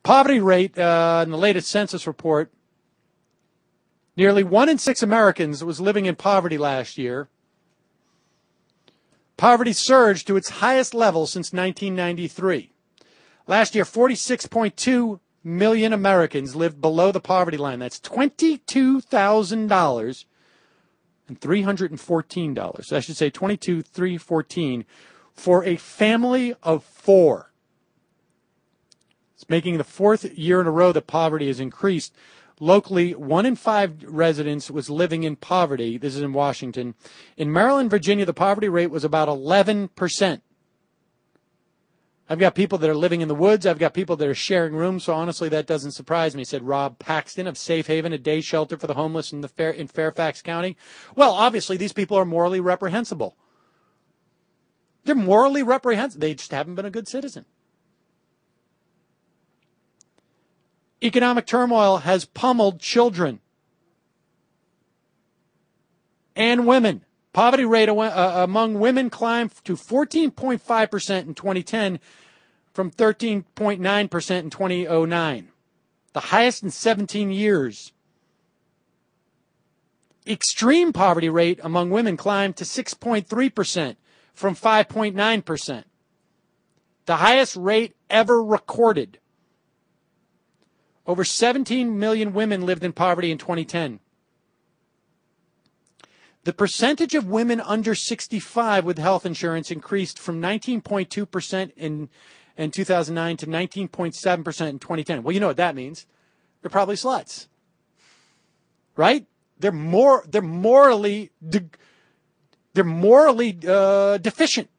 Poverty rate in the latest census report, nearly 1 in 6 Americans was living in poverty last year. Poverty surged to its highest level since 1993. Last year, 46.2 million Americans lived below the poverty line. That's $22,000 and $314. I should say $22,314 for a family of 4. It's making the 4th year in a row that poverty has increased. Locally, 1 in 5 residents was living in poverty. This is in Washington. In Maryland, Virginia, the poverty rate was about 11%. I've got people that are living in the woods. I've got people that are sharing rooms. So honestly, that doesn't surprise me, said Rob Paxton of Safe Haven, a day shelter for the homeless in Fairfax County. Well, obviously, these people are morally reprehensible. They're morally reprehensible. They just haven't been a good citizen. Economic turmoil has pummeled children and women. Poverty rate among women climbed to 14.5% in 2010 from 13.9% in 2009, the highest in 17 years. Extreme poverty rate among women climbed to 6.3% from 5.9%, the highest rate ever recorded. Over 17 million women lived in poverty in 2010. The percentage of women under 65 with health insurance increased from 19.2% in 2009 to 19.7% in 2010. Well, you know what that means. They're probably sluts. Right? They're morally deficient.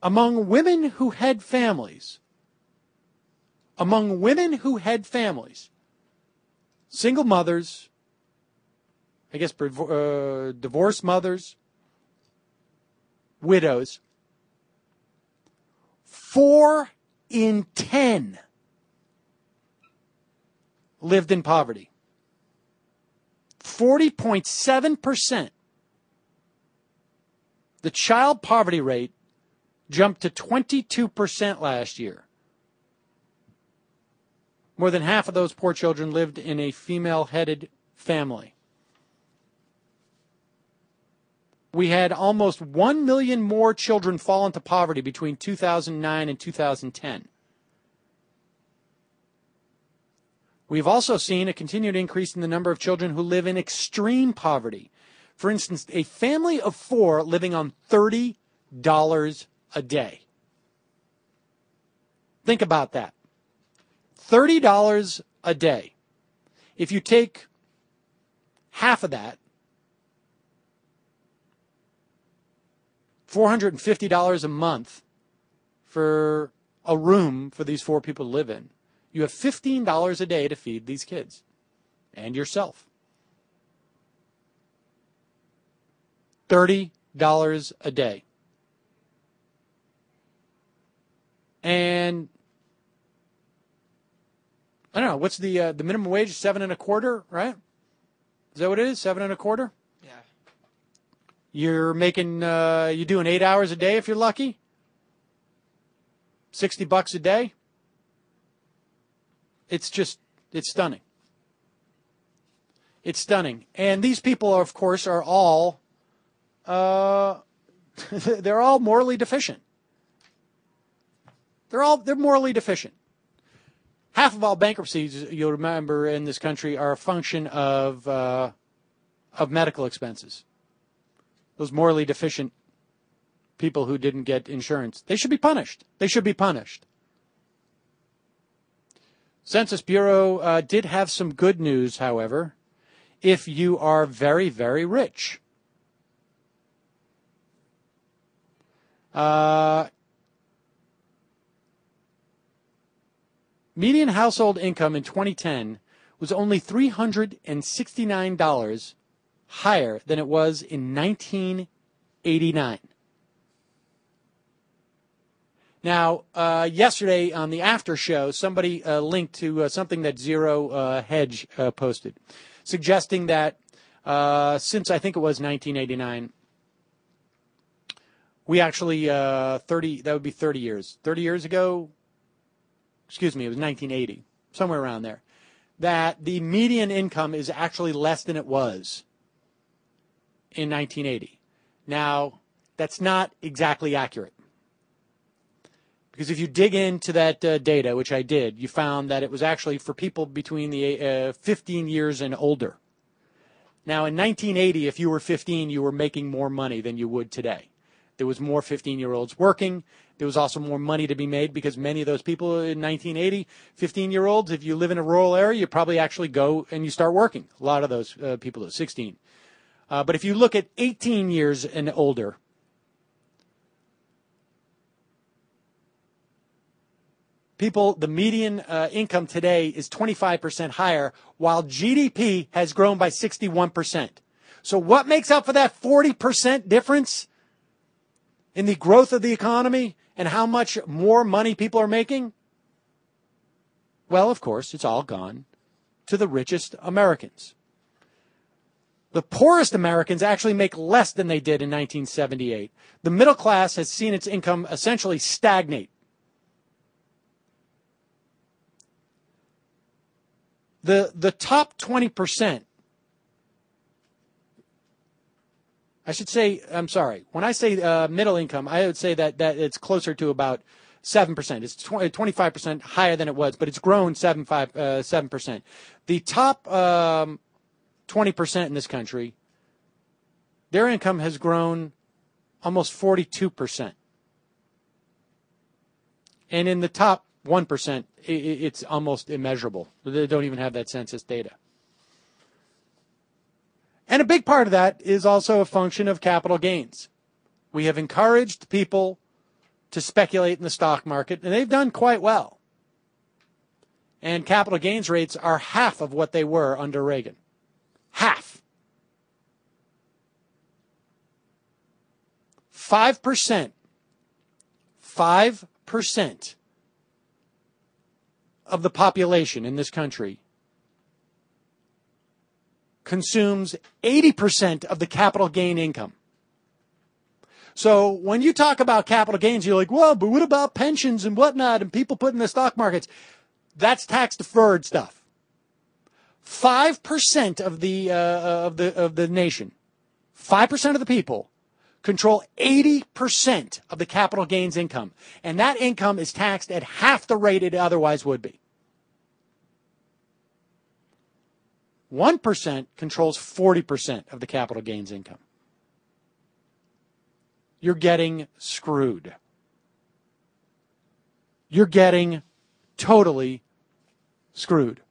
Among women who had families, single mothers, I guess divorced mothers, widows, 4 in 10 lived in poverty. 40.7%. The child poverty rate jumped to 22% last year. More than half of those poor children lived in a female-headed family. We had almost 1 million more children fall into poverty between 2009 and 2010. We've also seen a continued increase in the number of children who live in extreme poverty. For instance, a family of 4 living on $30 a day. Think about that. $30 a day. If you take half of that, $450 a month for a room for these 4 people to live in, you have $15 a day to feed these kids and yourself. $30 a day. And I don't know, what's the minimum wage? $7.25, right? Is that what it is? $7.25? Yeah. You're making you doing 8 hours a day if you're lucky. $60 a day. It's stunning. It's stunning. And these people, of course, are all they're all morally deficient. They're morally deficient. Half of all bankruptcies, you'll remember, in this country are a function of medical expenses. Those morally deficient people who didn't get insurance, they should be punished. They should be punished. Census Bureau did have some good news, however, if you are very, very rich. Median household income in 2010 was only $369 higher than it was in 1989. Now, yesterday on the after show, somebody linked to something that Zero Hedge posted, suggesting that since I think it was 1989, We actually, that would be 30 years. 30 years ago, excuse me, it was 1980, somewhere around there, that the median income is actually less than it was in 1980. Now, that's not exactly accurate. Because if you dig into that data, which I did, you found that it was actually for people between the 15 years and older. Now, in 1980, if you were 15, you were making more money than you would today. There was more 15-year-olds working. There was also more money to be made because many of those people in 1980, 15-year-olds, if you live in a rural area, you probably actually go and you start working. A lot of those people are 16. But if you look at 18 years and older, people, the median income today is 25% higher, while GDP has grown by 61%. So what makes up for that 40% difference in the growth of the economy and how much more money people are making? Well, of course, it's all gone to the richest Americans. The poorest Americans actually make less than they did in 1978. The middle class has seen its income essentially stagnate. The top 20%, I should say, I'm sorry, when I say middle income, I would say that it's closer to about 7%. It's 25% higher than it was, but it's grown 7%. The top 20% in this country, their income has grown almost 42%. And in the top 1%, it's almost immeasurable. They don't even have that census data. And a big part of that is also a function of capital gains. We have encouraged people to speculate in the stock market, and they've done quite well. And capital gains rates are half of what they were under Reagan. Half. 5%. 5% of the population in this country consumes 80% of the capital gain income. So when you talk about capital gains, you're like, well, but what about pensions and whatnot and people put in the stock markets? That's tax deferred stuff. 5% of the nation, 5% of the people control 80% of the capital gains income. And that income is taxed at half the rate it otherwise would be. 1% controls 40% of the capital gains income. You're getting screwed. You're getting totally screwed.